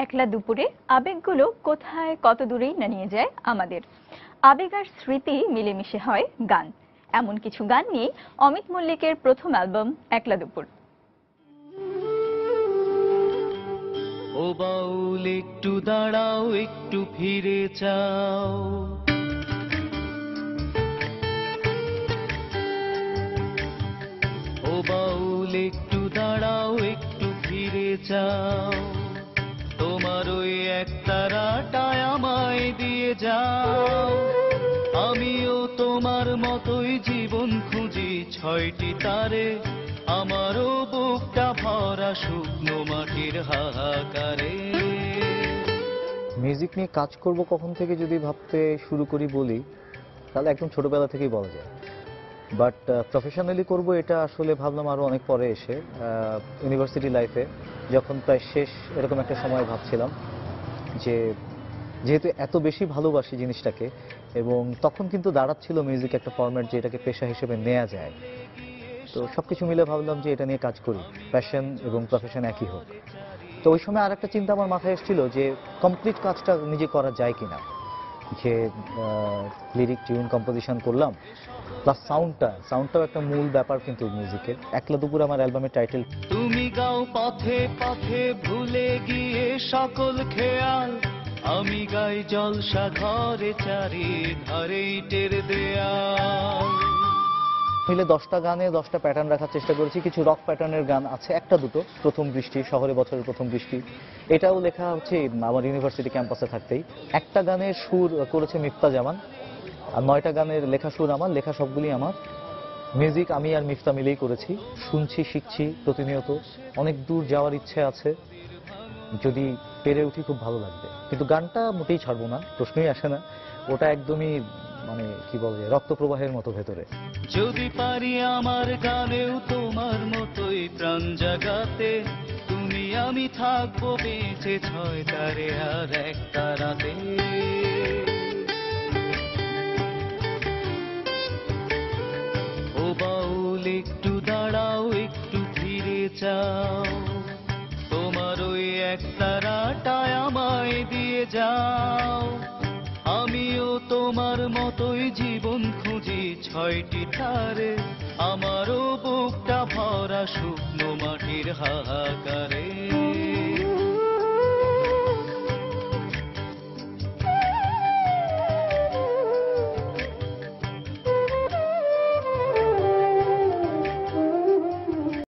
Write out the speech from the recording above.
একলা দুপুরে আবেগগুলো কোথায় কত দূরেই না নিয়ে যায় আমাদের। আবেগ আর স্মৃতি মিলেমিশে হয় গান। এমন কিছু গান নিয়ে অমিত মল্লিকের প্রথম অ্যালবাম একলা দুপুর। ও বাউল একটু দাঁড়াও, একটু ফিরে যাও, ও বাউল একটু দাঁড়াও, একটু ফিরে যাও, তোমার ওই এক তারাটায় আমায় দিয়ে যাও। আমিও তোমার মতোই জীবন খুঁজি ছয়টি তারে, আমারও বুকটা ভরা শুকনো মাটির হাহাকারে। মিউজিক নিয়ে কাজ করব কখন থেকে যদি ভাবতে শুরু করি বলি, তাহলে একদম ছোটবেলা থেকেই বলা যায়। বাট প্রফেশনালি করব এটা আসলে ভাবলাম আরো অনেক পরে এসে, ইউনিভার্সিটি লাইফে যখন প্রায় শেষ এরকম একটা সময় ভাবছিলাম যে যেহেতু এত বেশি ভালোবাসি জিনিসটাকে, এবং তখন কিন্তু দাঁড়াচ্ছিল মিউজিক একটা ফরম্যাট যে এটাকে পেশা হিসেবে নেওয়া যায়। তো সবকিছু মিলে ভাবলাম যে এটা নিয়ে কাজ করি, প্যাশন এবং প্রফেশন একই হোক। তো ওই সময় আর একটা চিন্তা আমার মাথায় এসেছিল যে কমপ্লিট কাজটা নিজে করা যায় কিনা, যে লিরিক টিউন কম্পোজিশন করলাম প্লাস সাউন্ডটাও একটা মূল ব্যাপার কিন্তু মিউজিকের। একলা দুপুর আমার অ্যালবামের টাইটেল। তুমি গাও পথে পথে ভুলে গিয়ে সকল খেয়াল, আমি গাই জলসা ঘরে চারি ধারে ইটের দেয়াল। মিলে 10টা গানে 10টা প্যাটার্ন রাখার চেষ্টা করেছি। কিছু রক প্যাটার্নের গান আছে, একটা দুটো, প্রথম বৃষ্টি, শহরে বছরের প্রথম বৃষ্টি, এটাও লেখা হচ্ছে আমার ইউনিভার্সিটি ক্যাম্পাসে থাকতেই। একটা গানের সুর করেছে মিফতা জামান, আর 9টা গানের লেখা সুর আমার, লেখা সবগুলি আমার। মিউজিক আমি আর মিফতা মিলেই করেছি। শুনছি, শিখছি প্রতিনিয়ত, অনেক দূর যাওয়ার ইচ্ছে আছে, যদি পেরে উঠি খুব ভালো লাগবে। কিন্তু গানটা মোটেই ছাড়বো না, প্রশ্নই আসে না। ওটা একদমই মানে কি বলে রক্ত প্রবাহের মতো ভেতরে। যদি পারি আমার গানেও তোমার মতোই প্রাণ জাগাতে, তুমি আমি থাকবো বেঁচে ছয় তারে আর এক তারাতে। ও বাউল একটু দাঁড়াও, একটু ফিরে যাও, তোমার ওই এক তারাটায় আমায় দিয়ে যাও। আমিও তোমার মতোই জীবন খুঁজি ছয়টি তারে, আমারও বুকটা ভরা শুকনো মাটির হাহাকারে।